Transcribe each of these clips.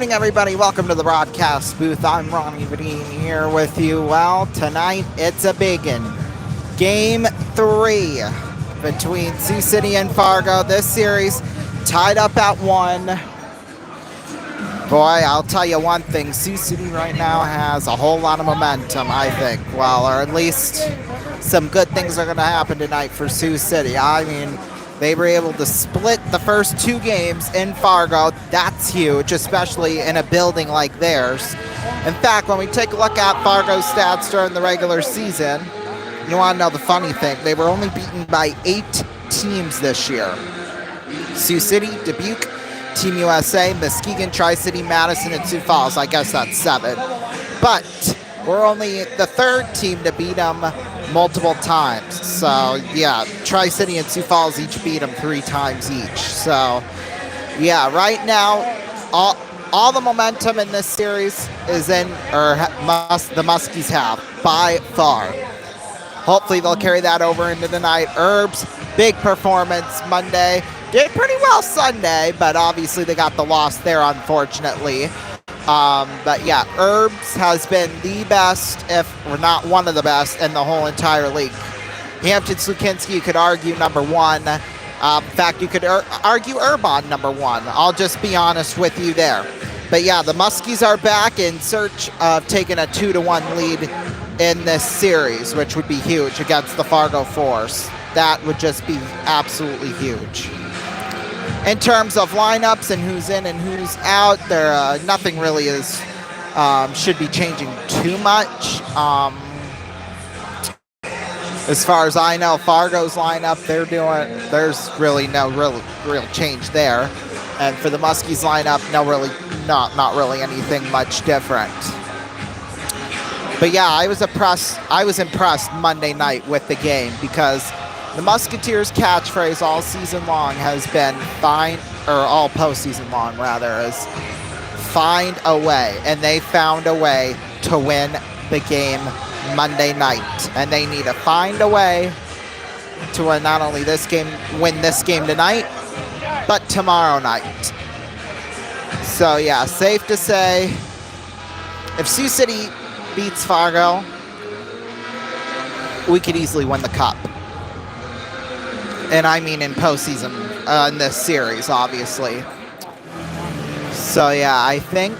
evening, everybody. Welcome to the broadcast booth. I'm Ronnie Vadine here with you. Well, tonight it's a biggin. Game 3 between Sioux City and Fargo. This series tied up at 1. Boy, I'll tell you one thing. Sioux City right now has a whole lot of momentum, I think. Well, or at least some good things are going to happen tonight for Sioux City. I mean, they were able to split the first 2 games in Fargo. That's huge, especially in a building like theirs. In fact, when we take a look at Fargo's stats during the regular season, you want to know the funny thing. They were only beaten by 8 teams this year. Sioux City, Dubuque, Team USA, Muskegon, Tri-City, Madison, and Sioux Falls. I guess that's 7. But we're only the 3rd team to beat them multiple times. So, yeah, Tri-City and Sioux Falls each beat them 3 times each. So, yeah, right now, all the momentum in this series is in, or the Muskies have, by far. Hopefully they'll carry that over into the night. Herbs, big performance Monday. Did pretty well Sunday, but obviously they got the loss there, unfortunately. But yeah, Herbs has been the best, if not one of the best, in the whole entire league. Hampton Slukinski, you could argue number 1. In fact, you could argue Urbon number 1. I'll just be honest with you there. But yeah, the Muskies are back in search of taking a 2-1 lead in this series, which would be huge against the Fargo Force. That would just be absolutely huge. In terms of lineups and who's in and who's out, there nothing really is should be changing too much. As far as I know, Fargo's lineup, there's really no real change there. And for the Muskies lineup, not really anything much different. But yeah, I was impressed Monday night with the game because the Musketeers' catchphrase all season long has been all postseason long rather, is find a way. And they found a way to win the game Monday night. And they need to find a way to win not only win this game tonight, but tomorrow night. So yeah, safe to say, if Sioux City beats Fargo, we could easily win the cup. And I mean in postseason, in this series, obviously. So yeah, I think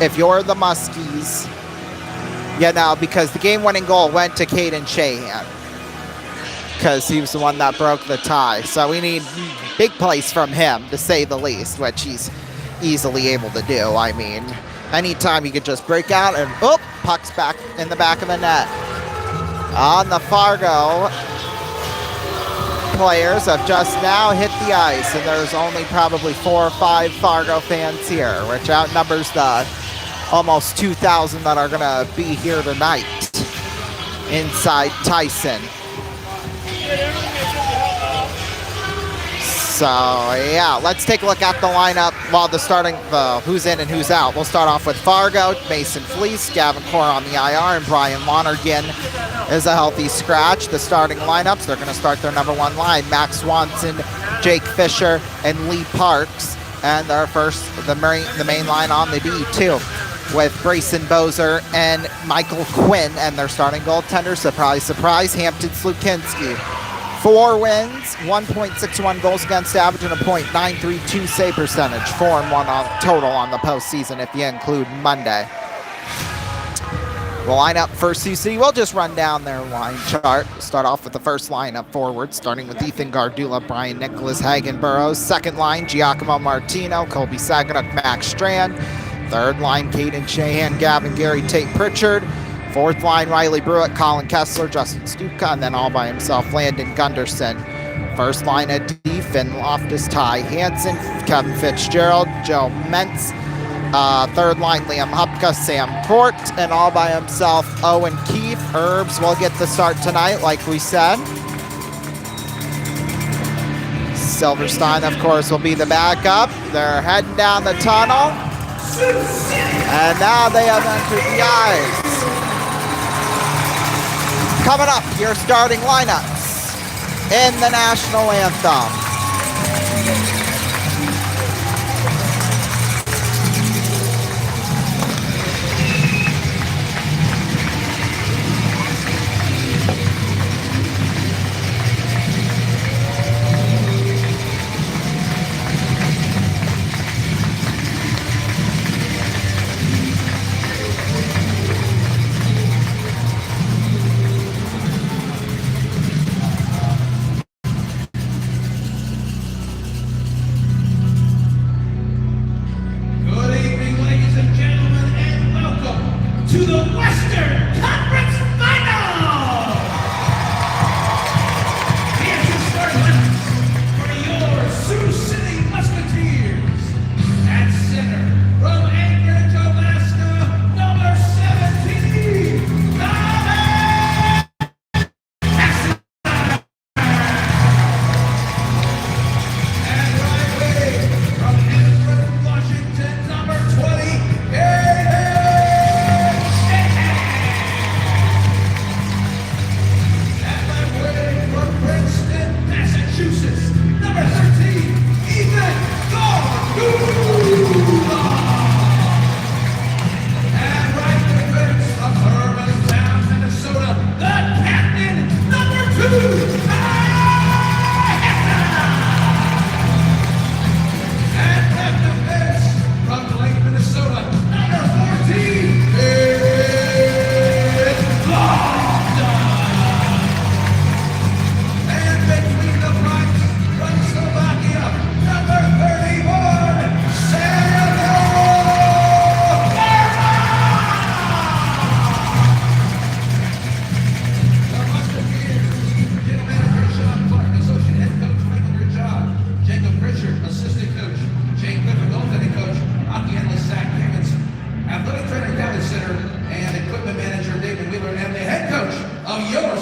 if you're the Muskies, because the game-winning goal went to Caden Shahan, because he was the one that broke the tie. So we need big plays from him, to say the least, which he's easily able to do. I mean, anytime he could just break out and, puck's back in the back of the net. On the Fargo, players have just now hit the ice, and there's only probably 4 or 5 Fargo fans here, which outnumbers the almost 2,000 that are going to be here tonight inside Tyson. So yeah, let's take a look at the lineup. Well, who's in and who's out. We'll start off with Fargo, Mason Fleece, Gavin Core on the IR, and Brian Lonergan is a healthy scratch. The starting lineups, they're going to start their number 1 line. Max Swanson, Jake Fisher, and Lee Parks. And the main line on the D2 with Brayson Bozer and Michael Quinn. And their starting goaltender, surprise, surprise, Hampton Slukinski. 4 wins, 1.61 goals against average, and a .932 save percentage. 4-1 total on the postseason if you include Monday. The lineup for Sioux City, we'll just run down their line chart. Start off with the first lineup forward, starting with Ethan Gardula, Brian Nicholas, Hagen Burrows. Second line, Giacomo Martino, Colby Saganuk, Max Strand. Third line, Caden Shahan, Gavin Gary, Tate Pritchard. Fourth line, Riley Brewitt, Colin Kessler, Justin Stuka, and then all by himself, Landon Gunderson. First line at D, Finn Loftus, Ty Hansen, Kevin Fitzgerald, Joe Mentz. Third line, Liam Hupka, Sam Port, and all by himself, Owen Keefe. Herbs will get the start tonight, like we said. Silverstein, of course, will be the backup. They're heading down the tunnel. And now they have entered the ice. Coming up, your starting lineups in the national anthem.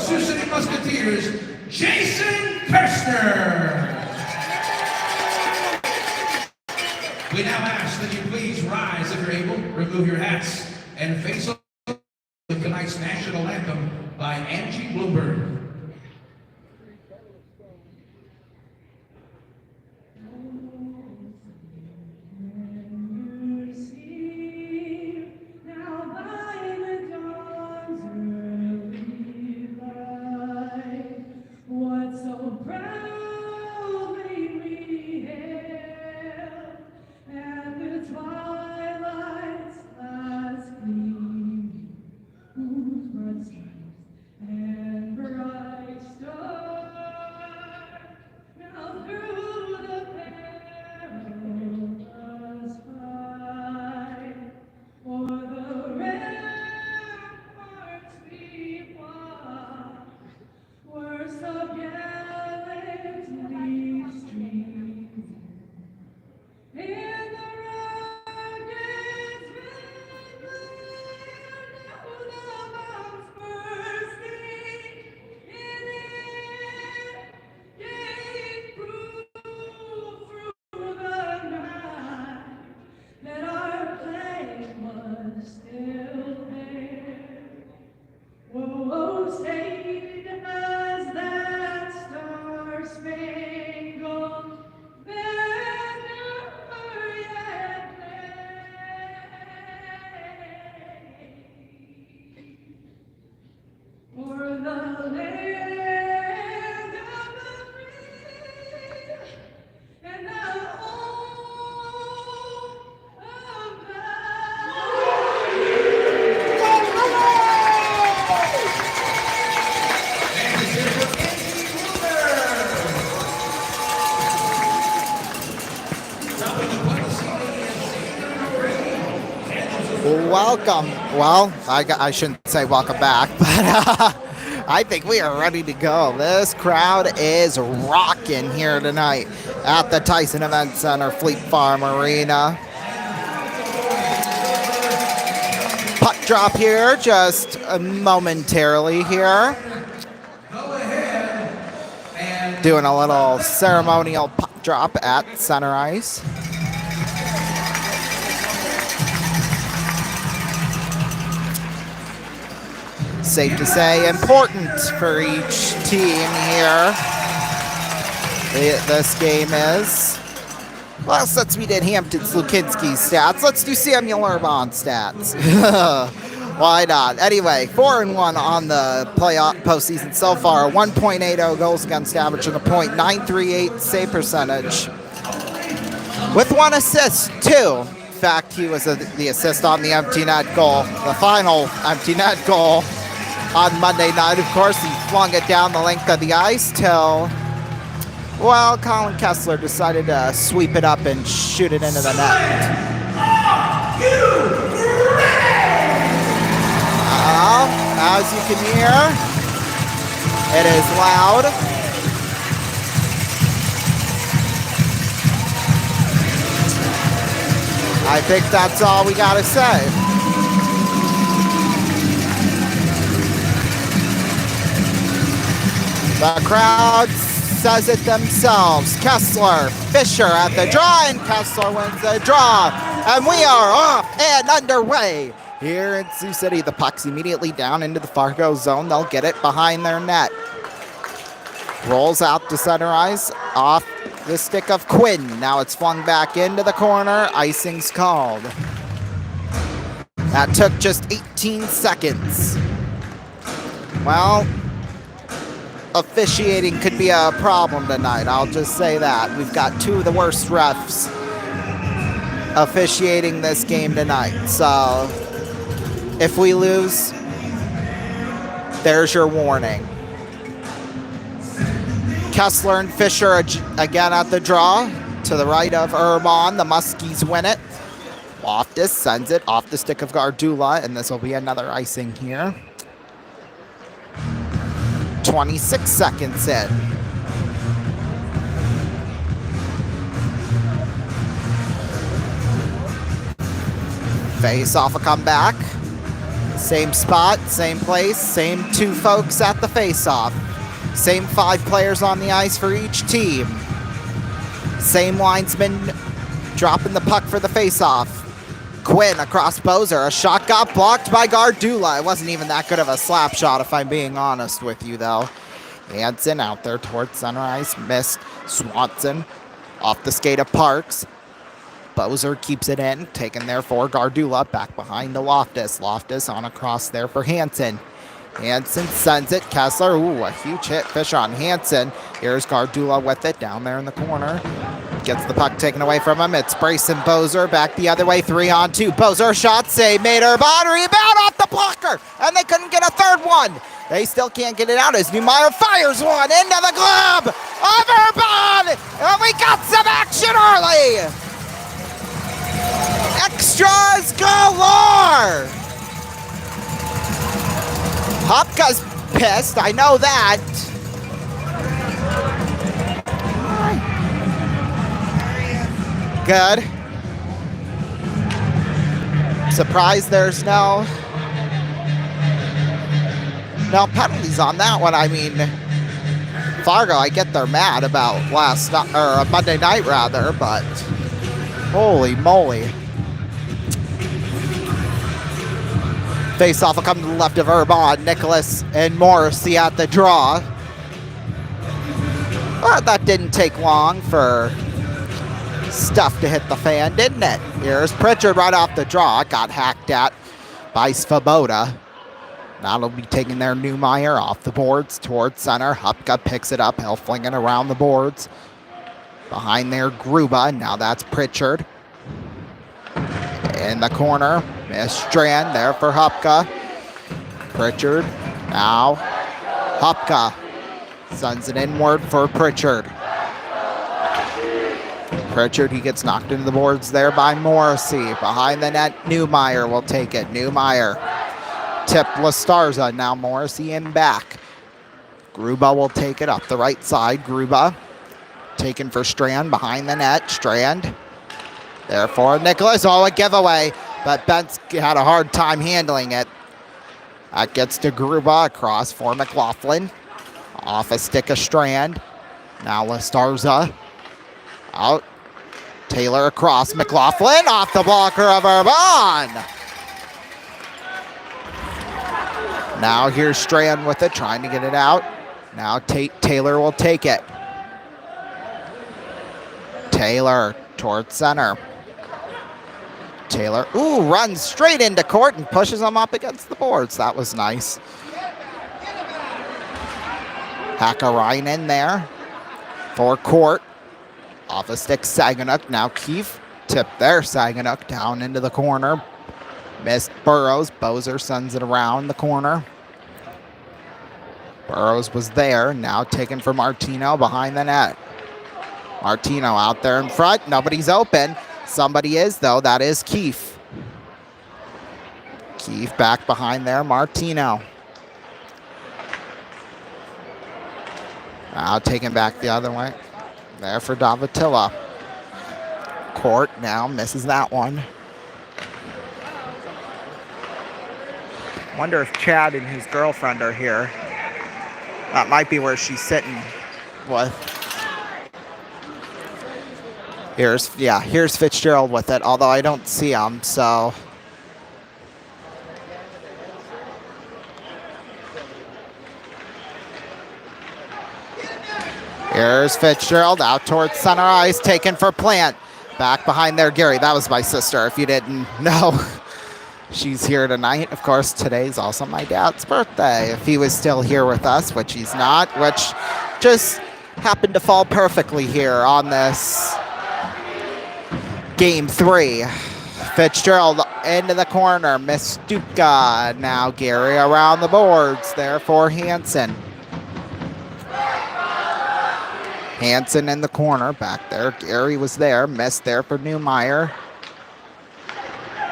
Sioux City Musketeers, Jason Kirshner. We now ask that you please rise if you're able, remove your hats, and face up with tonight's national anthem by Angie Bloomberg. Welcome. Well, I shouldn't say welcome back, but I think we are ready to go. This crowd is rocking here tonight at the Tyson Event Center, Fleet Farm Arena. Puck drop here, just momentarily here. Doing a little ceremonial puck drop at center ice. Safe to say, important for each team here. This game is. Well, since we did Hampton's Lukinski's stats, let's do Samuel Urbon stats. Why not? Anyway, 4-1 on the playoff postseason so far. 1.80 goals against average and a .938 save percentage. With 1 assist, too. In fact, he was the assist on the empty net goal. The final empty net goal. On Monday night, of course, he flung it down the length of the ice till, well, Colin Kessler decided to sweep it up and shoot it into the net. As you can hear, it is loud. I think that's all we gotta say. The crowd says it themselves. Kessler, Fisher at the draw, and Kessler wins the draw. And we are off and underway here in Sioux City. The puck's immediately down into the Fargo zone. They'll get it behind their net. Rolls out to center ice off the stick of Quinn. Now it's flung back into the corner. Icing's called. That took just 18 seconds. Well, officiating could be a problem tonight. I'll just say that. We've got two of the worst refs officiating this game tonight. So if we lose, there's your warning. Kessler and Fisher again at the draw to the right of Urbon. The Muskies win it. Loftus sends it off the stick of Gardula, and this will be another icing here. 26 seconds in. Face off a comeback. Same spot, same place, same 2 folks at the face-off. Same 5 players on the ice for each team. Same linesman dropping the puck for the face-off. Quinn across Bozer. A shot got blocked by Gardula. It wasn't even that good of a slap shot, if I'm being honest with you, though. Hansen out there towards center ice. Missed. Swanson off the skate of Parks. Bozer keeps it in. Taken there for Gardula. Back behind to Loftus. Loftus on a cross there for Hansen. Hansen sends it. Kessler. Ooh, a huge hit. Fish on Hansen. Here's Gardula with it down there in the corner. Gets the puck taken away from him. It's Brace and Bozer back the other way. 3-on-2. Bozer shot save. Made her bond. Rebound off the blocker. And they couldn't get a third one. They still can't get it out as Neumeier fires one into the glove of Urbon. And we got some action early. Extras galore. Hopka's pissed. I know that. Good. Surprised there's no penalties on that one. I mean, Fargo, I get they're mad about Monday night rather, but holy moly. Face-off will come to the left of Urbon. Nicholas and Morrissey at the draw. Well, that didn't take long for stuff to hit the fan, didn't it? Here's Pritchard right off the draw. Got hacked at by Svoboda. That'll be taking their Neumeier off the boards towards center. Hupka picks it up. He'll fling it around the boards. Behind there, Gruba. Now that's Pritchard. In the corner. Miss Strand there for Hupka. Pritchard. Now Hupka sends it inward for Pritchard. Pritchard, he gets knocked into the boards there by Morrissey. Behind the net, Neumeier will take it. Neumeier tipped Lastarza. Now Morrissey in back. Gruba will take it up the right side. Gruba taken for Strand behind the net. Strand. Therefore, Nicholas. Oh, a giveaway. But Bentz had a hard time handling it. That gets to Gruba across for McLaughlin. Off a stick of Strand. Now Lastarza. Out. Taylor across. McLaughlin off the blocker of Urbon. Now here's Strand with it, trying to get it out. Now Taylor will take it. Taylor towards center. Taylor, runs straight into court and pushes him up against the boards. That was nice. Hakkarainen there for court. Off a stick, Saganuk. Now Keefe tipped there. Saganuk down into the corner. Missed Burrows. Bozer sends it around the corner. Burrows was there. Now taken for Martino behind the net. Martino out there in front. Nobody's open. Somebody is, though. That is Keefe. Keefe back behind there. Martino. Now taken back the other way. There for Davatilla. Court now misses that one. Wonder if Chad and his girlfriend are here. That might be where she's sitting with. Here's Fitzgerald with it, although I don't see him, so. Here's Fitzgerald out towards center ice, taken for Plant. Back behind there, Gary. That was my sister, if you didn't know. She's here tonight. Of course, today's also my dad's birthday. If he was still here with us, which he's not, which just happened to fall perfectly here on this Game 3. Fitzgerald into the corner. Miss Stupka. Now Gary around the boards there for Hansen. Hansen in the corner back there. Gary was there. Missed there for Neumeier.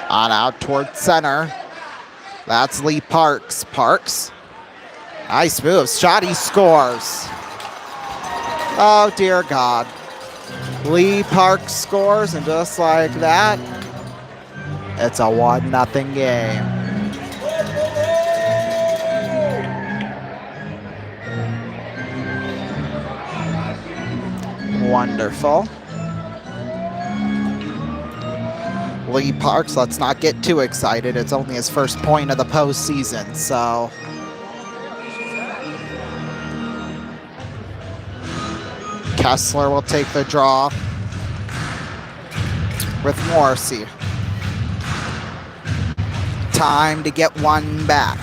On out towards center. That's Lee Parks. Parks. Nice move. Shot, he scores. Oh, dear God. Lee Parks scores, and just like that, it's a 1-0 game. Wonderful. Lee Parks, let's not get too excited. It's only his first point of the postseason, so. Kessler will take the draw with Morrissey. Time to get one back.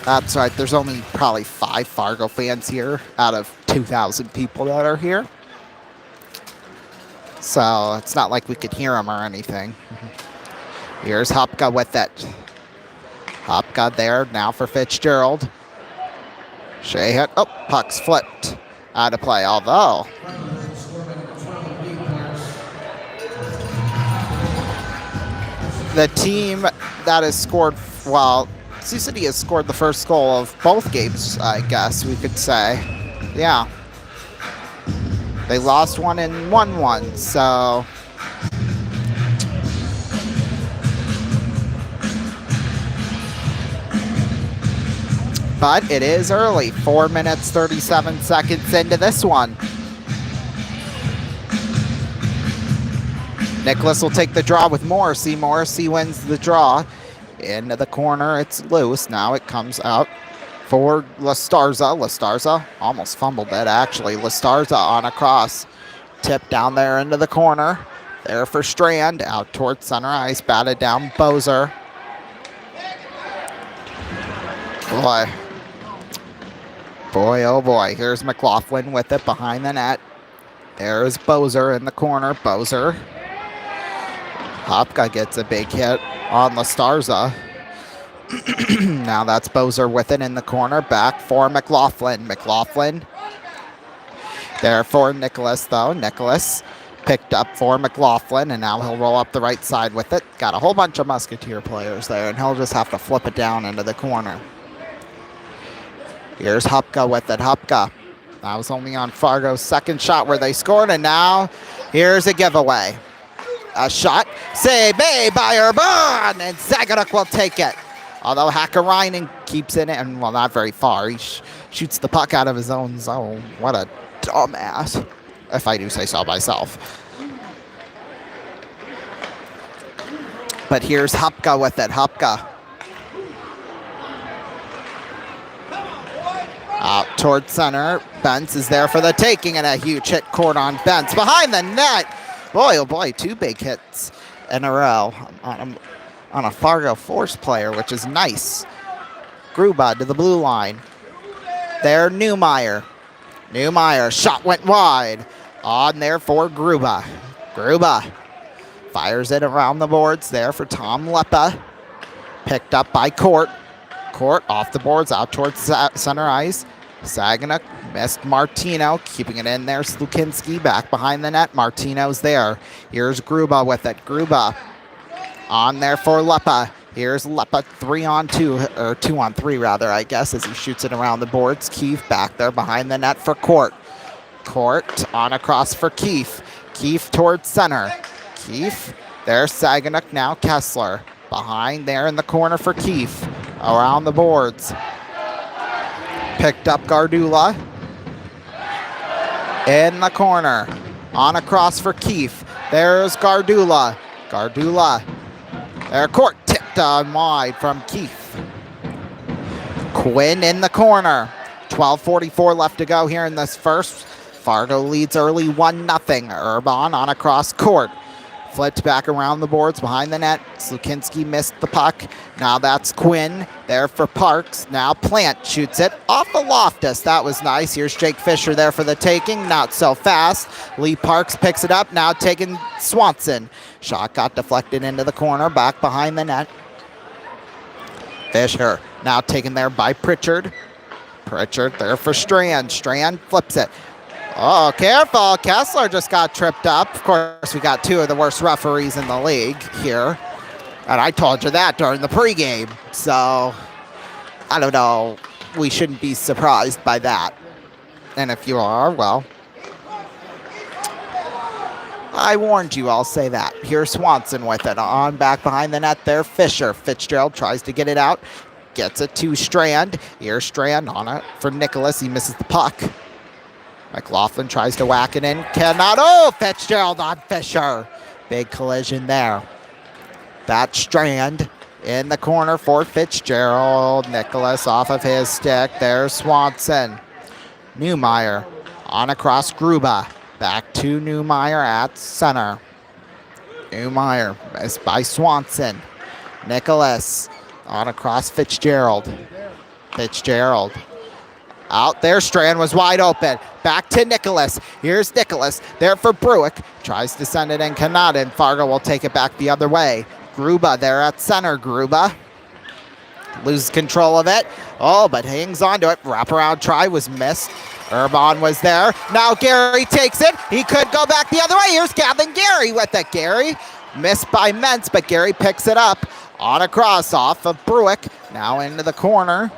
That's right, there's only probably 5 Fargo fans here out of 2,000 people that are here. So it's not like we could hear them or anything. Here's Hopka with it. Hopka there now for Fitzgerald. Shahan, oh, puck's flipped out of play, although the team that has scored, well, Sioux City has scored the first goal of both games, I guess we could say. Yeah. They lost one and won one, so. But it is early, 4 minutes, 37 seconds into this one. Nicholas will take the draw with Morrissey. Morrissey wins the draw. Into the corner, it's loose. Now it comes out for Lastarza. Lastarza almost fumbled it, actually. Lastarza on a cross. Tip down there into the corner. There for Strand. Out towards center ice. Batted down Bozer. Boy. Boy, oh boy. Here's McLaughlin with it behind the net. There's Bozer in the corner. Bozer. Hopka gets a big hit on Lastarza. Now that's Bozer with it in the corner. Back for McLaughlin. McLaughlin. There for Nicholas, though. Nicholas picked up for McLaughlin, and now he'll roll up the right side with it. Got a whole bunch of Musketeer players there, and he'll just have to flip it down into the corner. Here's Hopka with it. Hopka. That was only on Fargo's second shot where they scored, and now here's a giveaway. A shot, saved by Urban, and Zagaduk will take it. Although Hakkarainen keeps in it, and well, not very far. He shoots the puck out of his own zone. What a dumbass, if I do say so myself. But here's Hopka with it. Hopka. Out towards center. Bentz is there for the taking, and a huge hit court on Bentz. Behind the net. Boy, oh boy, 2 big hits in a row on a Fargo Force player, which is nice. Gruba to the blue line. There, Newmeyer. Newmeyer, shot went wide. On there for Gruba. Gruba fires it around the boards there for Tom Leppa. Picked up by Court. Court off the boards, out towards center ice. Saganuk missed Martino, keeping it in there. Slukinski back behind the net. Martino's there. Here's Gruba with it. Gruba on there for Leppa. Here's Leppa 3-on-2, or 2-on-3 rather, I guess, as he shoots it around the boards. Keefe back there behind the net for Court. Court on across for Keefe. Keefe towards center. Keefe, there's Saganuk now. Kessler behind there in the corner for Keefe. Around the boards. Picked up Gardula. In the corner. On across for Keefe. There's Gardula. Gardula. There, Court tipped on wide from Keefe. Quinn in the corner. 12:44 left to go here in this first. Fargo leads early 1-0. Urban on across Court. Flipped back around the boards behind the net. Slukinski missed the puck. Now that's Quinn there for Parks. Now Plant shoots it off the Loftus. That was nice. Here's Jake Fisher there for the taking. Not so fast. Lee Parks picks it up. Now taking Swanson. Shot got deflected into the corner. Back behind the net. Fisher now taken there by Pritchard. Pritchard there for Strand. Strand flips it. Oh, careful. Kessler just got tripped up. Of course, we got 2 of the worst referees in the league here. And I told you that during the pregame. So, I don't know. We shouldn't be surprised by that. And if you are, well, I warned you, I'll say that. Here's Swanson with it. On back behind the net there, Fisher. Fitzgerald tries to get it out. Gets it to Strand. Here's Strand on it for Nicholas. He misses the puck. McLaughlin tries to whack it in. Cannot. Oh, Fitzgerald on Fisher. Big collision there. That's Strand in the corner for Fitzgerald. Nicholas off of his stick. There's Swanson. Newmeyer on across Gruba. Back to Newmeyer at center. Newmeyer missed by Swanson. Nicholas on across Fitzgerald. Fitzgerald. Out there, Strand was wide open. Back to Nicholas. Here's Nicholas. There for Bruick. Tries to send it in, cannot, and Fargo will take it back the other way. Gruba there at center. Gruba loses control of it. Oh, but hangs on to it. Wraparound try was missed. Urban was there. Now Gary takes it. He could go back the other way. Here's Gavin Gary with it. Gary missed by Mentz, but Gary picks it up. On across off of Bruick. Now into the corner.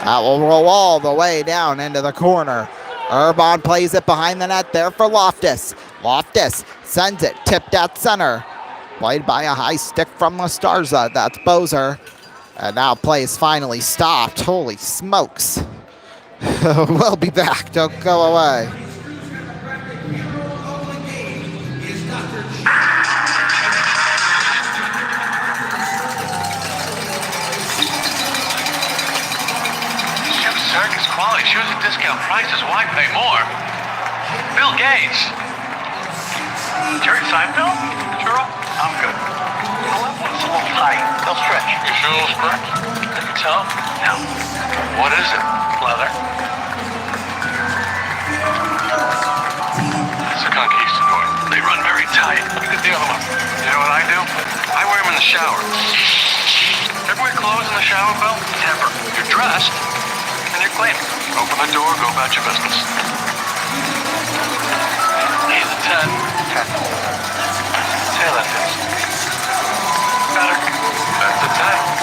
That will roll all the way down into the corner. Urban plays it behind the net there for Loftus. Loftus sends it. Tipped at center. Played by a high stick from Lastarza. That's Bozer. And now play is finally stopped. Holy smokes. We'll be back. Don't go away. Circus quality shoes at discount prices. Why pay more? Bill Gates. Jerry Seinfeld? Churro? I'm good. You know what? It's a little tight. They'll stretch. You sure they'll stretch? Can you tell? No. What is it? Leather? It's a conquistador. They run very tight. Look at the other one. You know what I do? I wear them in the shower. Ever wear clothes in the shower, Bill? Never. You're dressed. And you're clean. Open the door, go about your business. He's a 10. 10. Say that is. Better. That's a 10.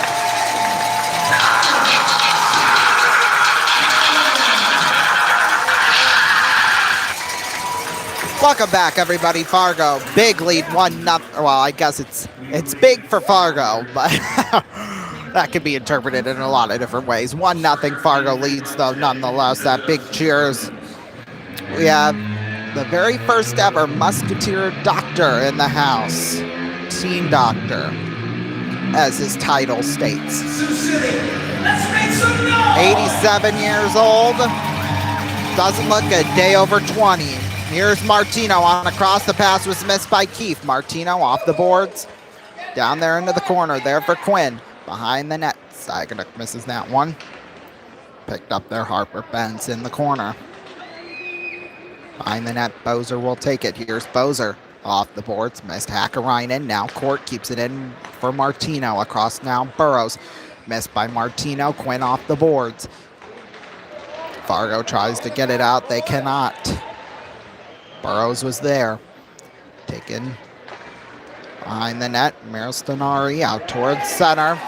Welcome back, everybody. Fargo, big lead, 1-0. Well, I guess it's big for Fargo, but that could be interpreted in a lot of different ways. 1-0 Fargo leads, though, nonetheless. That big cheers. We have the very first ever Musketeer Doctor in the house. Team Doctor, as his title states. 87 years old. Doesn't look a day over 20. Here's Martino on across. The pass was missed by Keefe. Martino off the boards. Down there into the corner. There for Quinn. Behind the net. Saganuk misses that one. Picked up there. Harper Benz in the corner. Behind the net. Bozer will take it. Here's Bozer off the boards. Missed Hakkarainen. Now Court keeps it in for Martino. Across now Burrows. Missed by Martino. Quinn off the boards. Fargo tries to get it out. They cannot. Burrows was there. Taken behind the net. Mirostanari out towards center.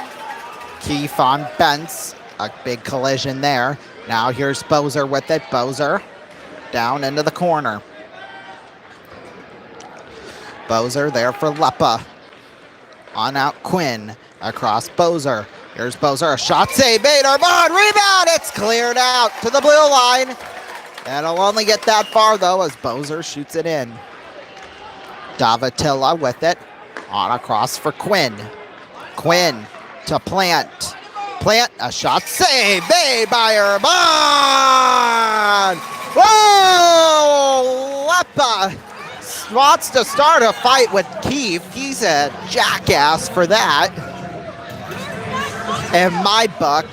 Keefe on Bentz. A big collision there. Now here's Bozer with it. Bozer down into the corner. Bozer there for Leppa. On out Quinn. Across Bozer. Here's Bozer. A shot save. Bader Bond. Rebound. It's cleared out to the blue line. And it'll only get that far, though, as Bozer shoots it in. Davatilla with it. On across for Quinn. Quinn to Plant. Plant, a shot save made by Urban. Whoa! Leppa wants to start a fight with Keefe. He's a jackass for that. In my book.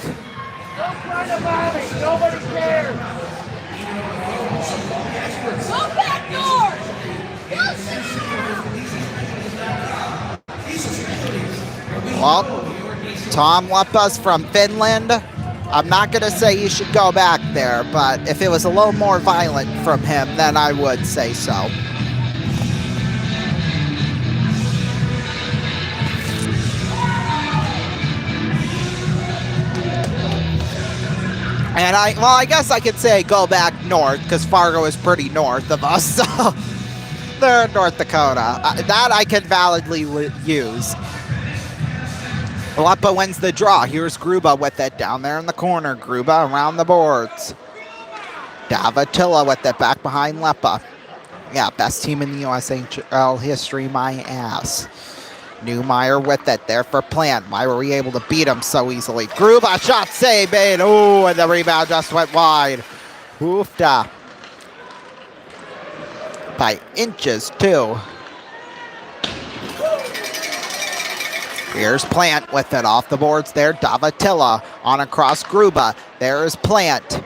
Don't fight about it. Nobody cares. Go back door! Well, Tom Leppa's from Finland. I'm not going to say you should go back there, but if it was a little more violent from him, then I would say so. And I guess I could say go back north, because Fargo is pretty north of us, so They're in North Dakota. That I can validly use. Leppa wins the draw. Here's Gruba with it down there in the corner. Gruba around the boards. Davatilla with it back behind Leppa. Yeah, best team in the USHL history, my ass. Newmeyer with it there for Plant. Why were we able to beat him so easily? Gruba shot save made. Oh, and the rebound just went wide. Oofda. By inches, too. Here's Plant with it off the boards there. Davatilla on across Gruba. There's Plant.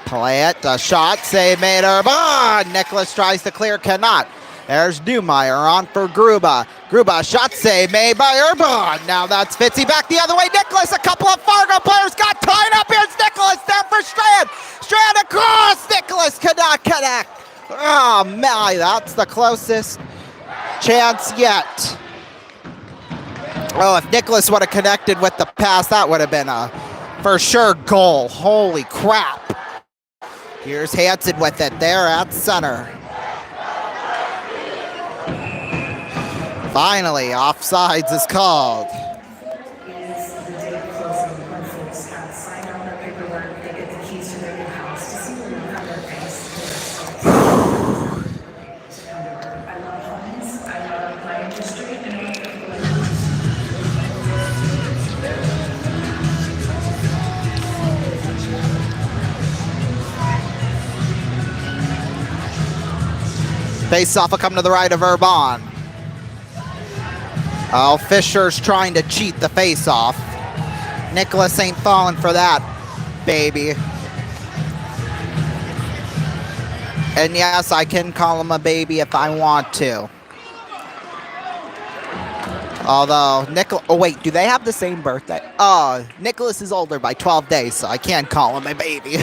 Plant, a shot, save made. Urban. Nicholas tries to clear, cannot. There's Newmeyer on for Gruba. Gruba, shot save made by Urban. Now that's Fitzy back the other way. Nicholas, a couple of Fargo players got tied up. Here's Nicholas down for Strand. Strand across. Nicholas cannot connect. Oh, my, that's the closest chance yet. Oh, if Nicholas would have connected with the pass, that would have been a for sure goal. Holy crap. Here's Hansen with it there at center. Finally, offsides is called. Face-off will come to the right of Urban. Oh, Fisher's trying to cheat the face-off. Nicholas ain't falling for that, baby. And yes, I can call him a baby if I want to. Although, oh wait, do they have the same birthday? Oh, Nicholas is older by 12 days, so I can't call him a baby.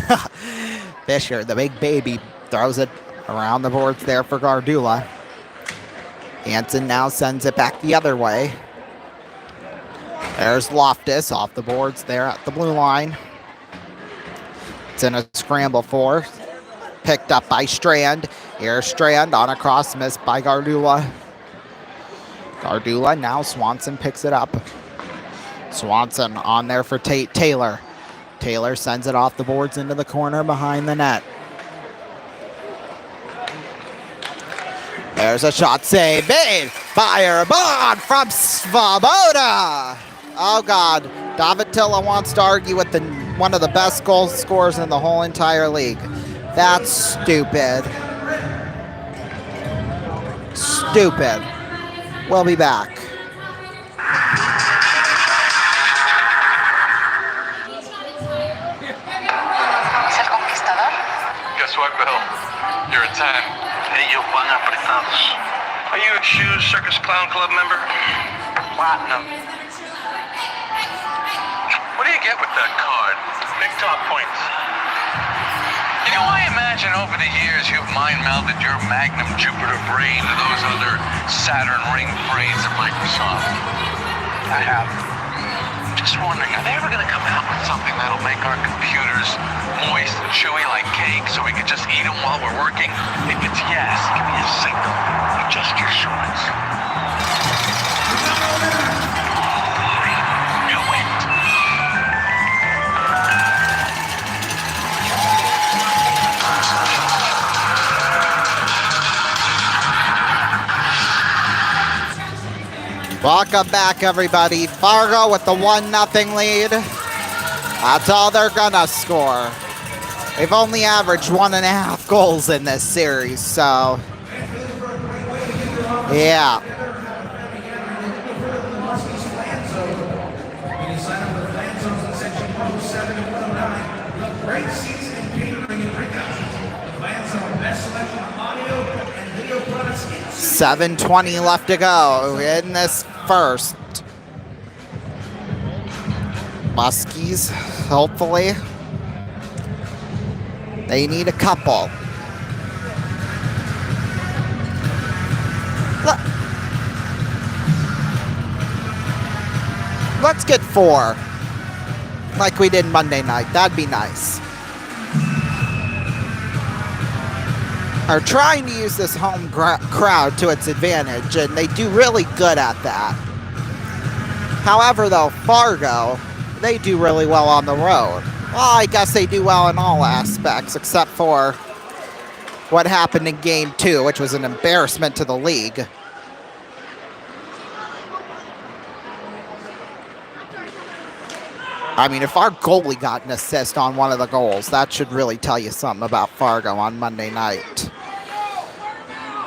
Fisher, the big baby, throws it around the boards there for Gardula. Hansen now sends it back the other way. There's Loftus off the boards there at the blue line. It's in a scramble for. Picked up by Strand. Here's Strand on a cross, missed by Gardula. Gardula, now Swanson picks it up. Swanson on there for Taylor. Taylor sends it off the boards into the corner behind the net. There's a shot save made by Urban from Svoboda. Oh, God. Davatilla wants to argue with one of the best goal scorers in the whole entire league. That's stupid. Stupid. We'll be back. Guess what, Bill? You're a 10. Ellos van apretados. Are you a Shoes Circus Clown Club member? Platinum. What do you get with that card? Big top points. You know, I imagine over the years you've mind-melded your Magnum Jupiter brain to those other Saturn ring brains of Microsoft. I have. Just wondering, are they ever going to come out with something that'll make our computers moist and chewy like cake so we can just eat them while we're working? If it's yes, give me a signal. Adjust your shorts. Knew it. Welcome back, everybody. Fargo with the 1-0 lead. That's all they're gonna score. They've only averaged 1.5 goals in this series, so yeah. Great season in catering and drinkout. Plans on best selection of audio and video products. 7:20 left to go in this first. Muskies, hopefully. They need a couple. Let's get 4. Like we did Monday night. That'd be nice. are trying to use this home crowd to its advantage, and they do really good at that. However, though, Fargo, they do really well on the road. Well, I guess they do well in all aspects, except for what happened in Game 2, which was an embarrassment to the league. I mean, if our goalie got an assist on one of the goals, that should really tell you something about Fargo on Monday night.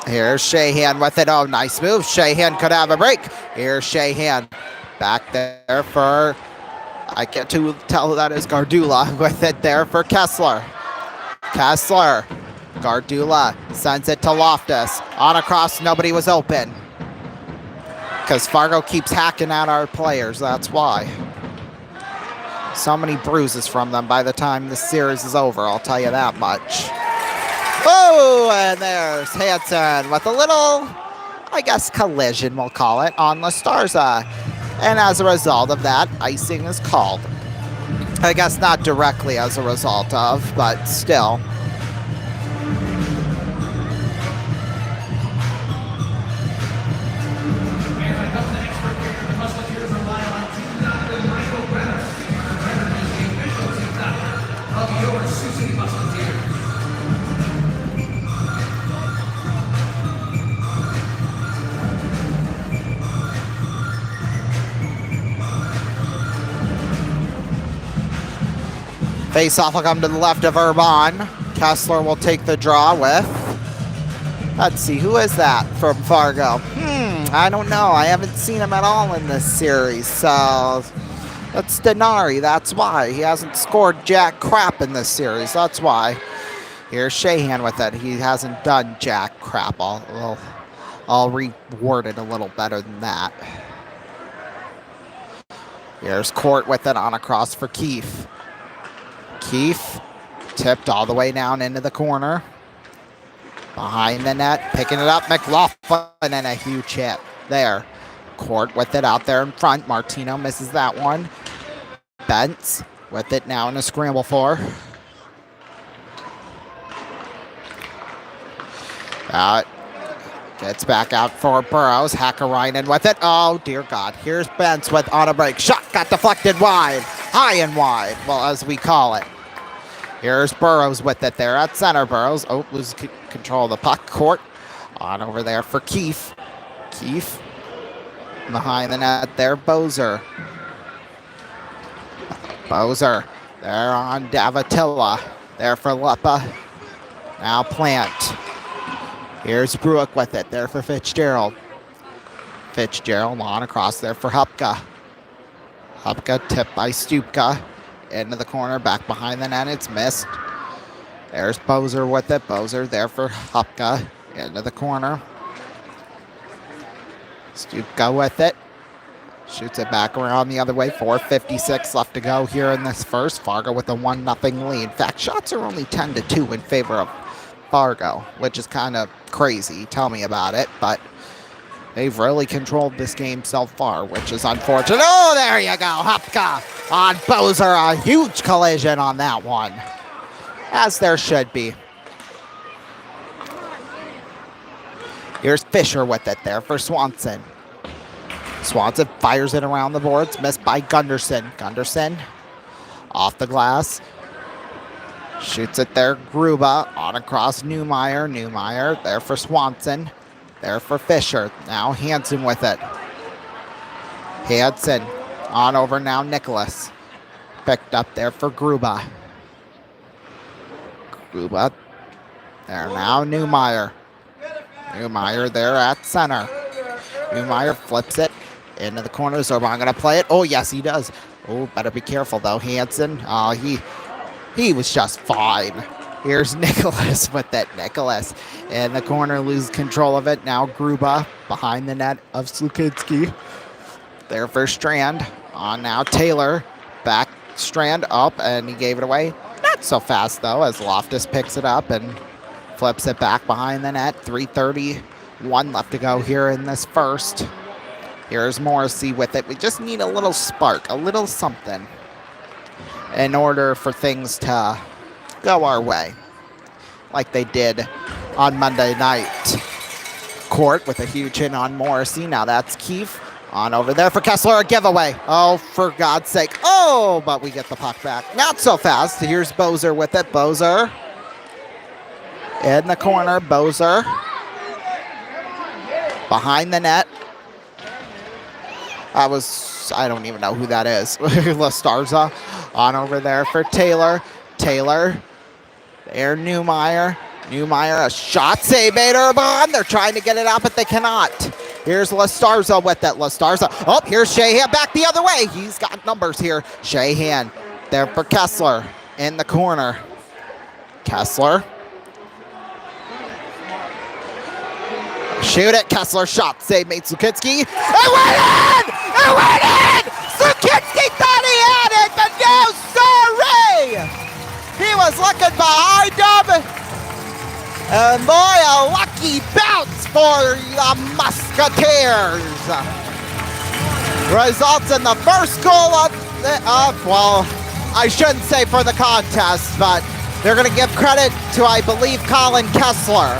Here's Shahan with it. Oh, nice move. Shahan could have a break. Here's Shahan back there for, I can't tell who that is, Gardula with it there for Kessler. Kessler, Gardula sends it to Loftus. On across, nobody was open. Because Fargo keeps hacking at our players, that's why. So many bruises from them by the time this series is over, I'll tell you that much. Oh, and there's Hansen with a little, I guess, collision, we'll call it, on La Starza. And as a result of that, icing is called. I guess not directly as a result of, but still. Face-off will come to the left of Urban. Kessler will take the draw with, let's see, who is that from Fargo? I don't know. I haven't seen him at all in this series, so that's Denari. That's why. He hasn't scored jack crap in this series. That's why. Here's Shahan with it. He hasn't done jack crap. I'll reword it a little better than that. Here's Court with it on across for Keefe. Keefe tipped all the way down into the corner. Behind the net, picking it up, McLaughlin, and a huge hit there. Court with it out there in front. Martino misses that one. Bentz with it now in a scramble for. Gets back out for Burrows. Hakkarainen with it. Oh, dear God. Here's Bentz with on a break. Shot got deflected wide. High and wide, well, as we call it. Here's Burrows with it there at center. Burrows, loses control of the puck. Court on over there for Keefe. Keefe behind the net there. Bozer. Bozer there on Davatilla. There for Leppa. Now Plant. Here's Bruick with it there for Fitzgerald. Fitzgerald on across there for Hupka. Hupka tipped by Stupka. Into the corner, back behind the net. It's missed. There's Bozer with it. Bozer there for Hupka. Into the corner. Stupka with it. Shoots it back around the other way. 4:56 left to go here in this first. Fargo with a 1-0 lead. In fact, shots are only 10-2 in favor of Fargo, which is kind of crazy. Tell me about it, but they've really controlled this game so far, which is unfortunate. Oh, there you go. Hupka on Bozer. A huge collision on that one, as there should be. Here's Fisher with it there for Swanson. Swanson fires it around the boards. Missed by Gunderson. Gunderson off the glass. Shoots it there. Gruba on across Newmeyer. Newmeyer there for Swanson. There for Fisher. Now Hansen with it. Hansen on over now. Nicholas picked up there for Gruba. Gruba there now. Newmeyer. Newmeyer there at center. Newmeyer flips it into the corner. Is Orban going to play it? Oh, yes, he does. Oh, better be careful, though. Hansen, he was just fine. Here's Nicholas with it. Nicholas in the corner, loses control of it. Now Gruba behind the net of Slukinski. There for Strand. On now Taylor. Back Strand up, and he gave it away. Not so fast, though, as Loftus picks it up and flips it back behind the net. 3:31 left to go here in this first. Here's Morrissey with it. We just need a little spark, a little something, in order for things to go our way, like they did on Monday night. Court with a huge hit on Morrissey. Now that's Keefe. On over there for Kessler, a giveaway. Oh, for God's sake. Oh, but we get the puck back. Not so fast. Here's Bozer with it. Bozer in the corner. Bozer behind the net. I don't even know who that is. La Starza on over there for Taylor. Taylor, there Newmeyer. Newmeyer, a shot save made Urban. They're trying to get it out, but they cannot. Here's La Starza with it. La Starza. Oh, here's Shahan back the other way. He's got numbers here. Shahan there for Kessler in the corner. Kessler. Shoot it. Kessler shot. Save made Slukinski. It went in! It went in! Slukinski thought he had it, but no, sorry! He was looking behind him. And boy, a lucky bounce for the Musketeers. Results in the first goal of well, I shouldn't say for the contest, but they're going to give credit to, I believe, Colin Kessler.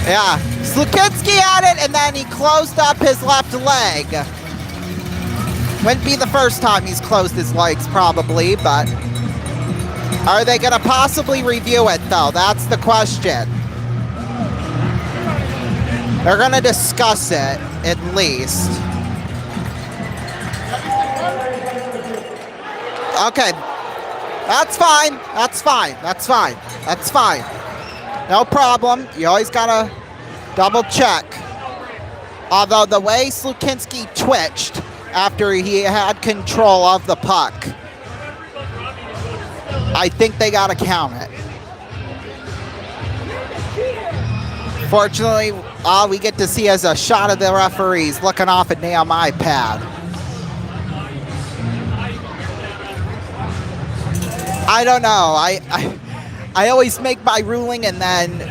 Yeah, Slukinski had it, and then he closed up his left leg. Wouldn't be the first time he's closed his legs, probably, but are they going to possibly review it, though? That's the question. They're going to discuss it, at least. Okay. That's fine. That's fine. That's fine. That's fine. No problem. You always got to double check. Although the way Slukinski twitched after he had control of the puck, I think they got to count it. Fortunately, all we get to see is a shot of the referees looking off a damn iPad. I don't know. I always make my ruling and then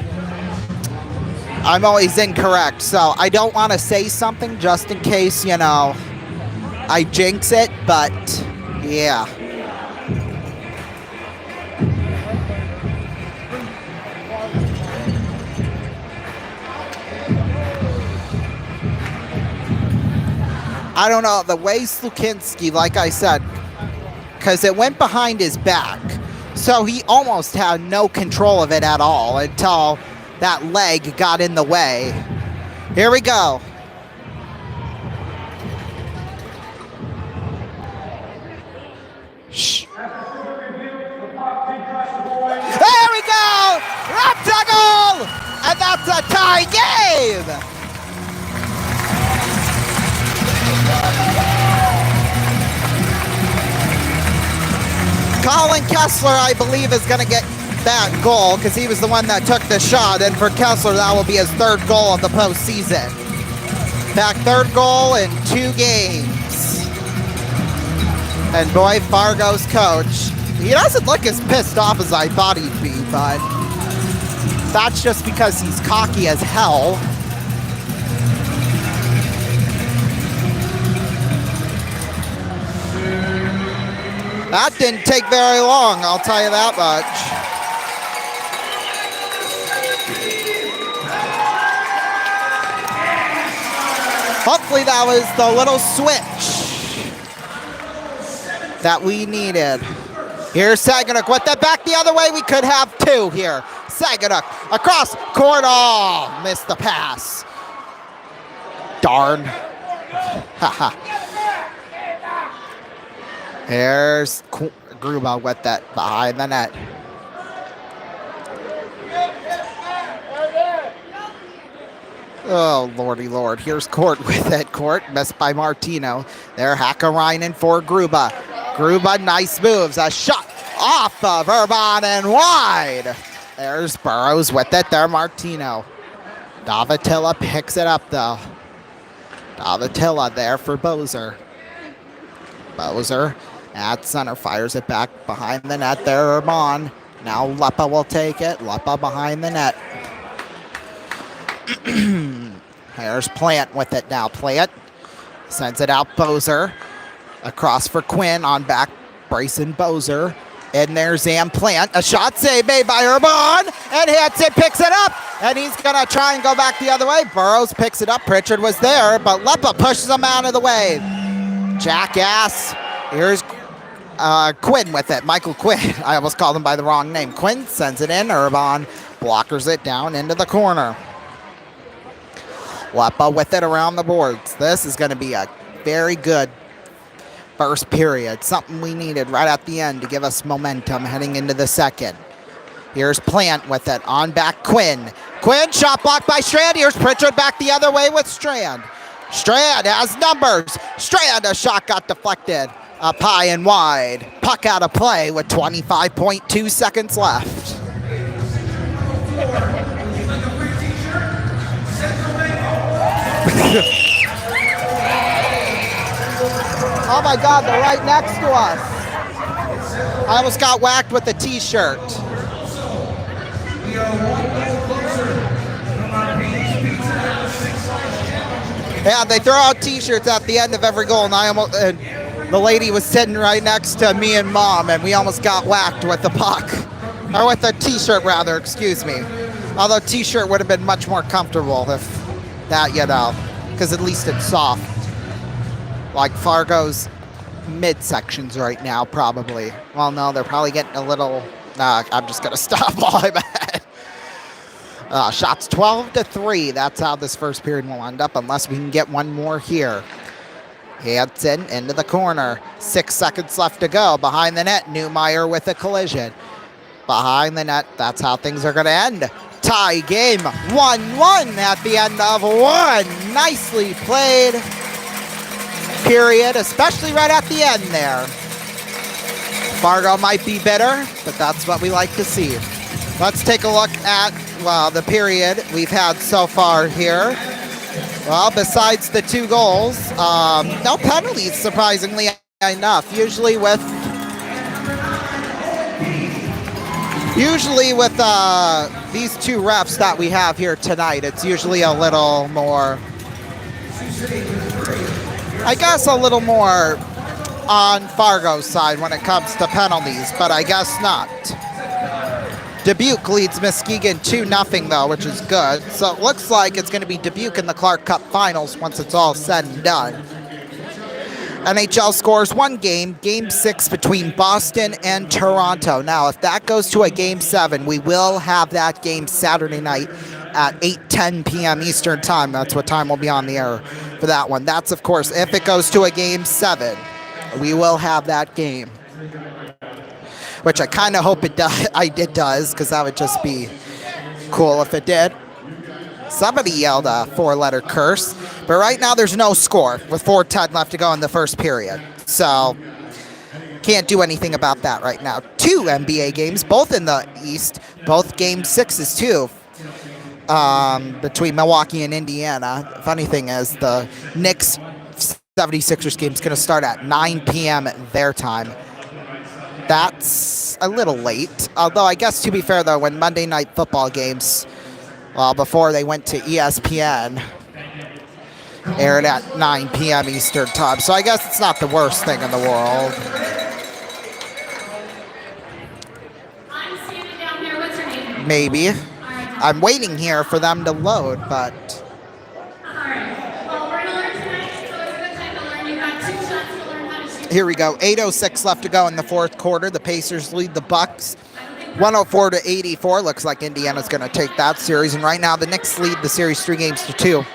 I'm always incorrect. So I don't want to say something just in case, you know, I jinx it, but yeah. I don't know, the way Slukinski, like I said, because it went behind his back, so he almost had no control of it at all until that leg got in the way. Here we go. Shh. There we go! That's a goal! And that's a tie game! Colin Kessler, I believe, is going to get that goal because he was the one that took the shot. And for Kessler, that will be his third goal of the postseason. Back third goal in 2 games. And boy, Fargo's coach, he doesn't look as pissed off as I thought he'd be, but that's just because he's cocky as hell. That didn't take very long, I'll tell you that much. Hopefully that was the little switch that we needed. Here's Saganuk with that back the other way. We could have 2 here. Saganuk across court. Oh, missed the pass. Darn. Haha. Here's Gruba with that behind the net. Oh, lordy lord. Here's Court with it. Court missed by Martino. There, Hakkarainen for Gruba. Gruba, nice moves. A shot off of Urban and wide. There's Burrows with it. There, Martino. Davatilla picks it up, though. Davatilla there for Bozer. Bozer at center, fires it back behind the net there, Urban. Now Leppa will take it. Leppa behind the net. There's Plant with it now. Plant sends it out. Bozer across for Quinn on back. Bryson Bozer And there's Zam Plant. A shot save made by Urban. And hits it, picks it up. And he's going to try and go back the other way. Burrows picks it up. Pritchard was there, but Leppa pushes him out of the way. Jackass. Here's Quinn with it. Michael Quinn. I almost called him by the wrong name. Quinn sends it in. Urban blockers it down into the corner. Leppa with it around the boards. This is going to be a very good first period. Something we needed right at the end to give us momentum heading into the second. Here's Plant with it. On back Quinn. Quinn, shot blocked by Strand. Here's Pritchard back the other way with Strand. Strand has numbers. Strand, a shot got deflected. Up high and wide. Puck out of play with 25.2 seconds left. Oh my God, they're right next to us. I almost got whacked with a t-shirt. Yeah, they throw out t-shirts at the end of every goal, and the lady was sitting right next to me and Mom, and we almost got whacked with the puck. Or with a t-shirt, rather, excuse me. Although t-shirt would have been much more comfortable if that, because at least it's soft. Like Fargo's midsections right now, probably. Well, no, they're probably getting a little... I'm just going to stop while I'm at it. Shots 12-3. That's how this first period will end up, unless we can get one more here. Hansen into the corner. 6 seconds left to go. Behind the net, Newmeyer with a collision. Behind the net, that's how things are going to end. Tie game 1-1 at the end of one. Nicely played period, especially right at the end there. Fargo might be better, but that's what we like to see. Let's take a look at, the period we've had so far here. Well, besides the 2 goals, no penalties, surprisingly enough. Usually with these 2 refs that we have here tonight, it's usually a little more, I guess, a little more on Fargo's side when it comes to penalties, but I guess not. Dubuque leads Muskegon 2-0 though, which is good. So it looks like it's going to be Dubuque in the Clark Cup Finals once it's all said and done. NHL scores 1 game, Game 6 between Boston and Toronto. Now, if that goes to a Game 7, we will have that game Saturday night at 8:10 p.m. Eastern Time. That's what time will be on the air for that one. That's, of course, if it goes to a Game 7, we will have that game. Which I kind of hope it does, because that would just be cool if it did. Somebody yelled a 4-letter curse, but right now there's no score with 4:10 left to go in the first period. So, can't do anything about that right now. 2 NBA games, both in the East, both Game 6s too, between Milwaukee and Indiana. Funny thing is, the Knicks 76ers game is going to start at 9 p.m. their time. That's a little late. Although, I guess, to be fair, though, when Monday Night Football games, before they went to ESPN, aired at 9 p.m. Eastern Time. So I guess it's not the worst thing in the world. I'm standing down here. What's your name? Maybe. I'm waiting here for them to load, but... Here we go. 8:06 left to go in the fourth quarter. The Pacers lead the Bucks 104-84. Looks like Indiana's going to take that series. And right now, the Knicks lead the series 3-2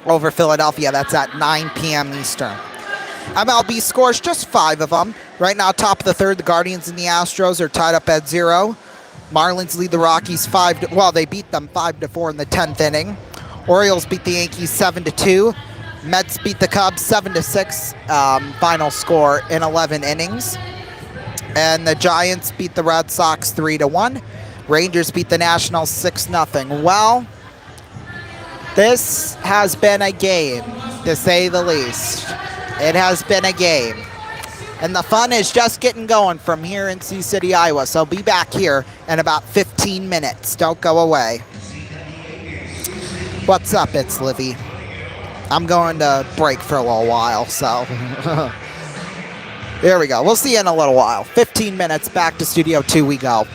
over Philadelphia. That's at 9 p.m. Eastern. MLB scores, just 5 of them. Right now, top of the third, the Guardians and the Astros are tied up at 0. Marlins lead the Rockies they beat them 5-4 in the 10th inning. Orioles beat the Yankees 7-2. Mets beat the Cubs 7-6, final score in 11 innings. And the Giants beat the Red Sox 3-1. Rangers beat the Nationals 6-0. Well, this has been a game, to say the least. It has been a game. And the fun is just getting going from here in Sioux City, Iowa. So be back here in about 15 minutes. Don't go away. What's up? It's Livy. I'm going to break for a little while, so. There we go. We'll see you in a little while. 15 minutes. Back to Studio 2 we go.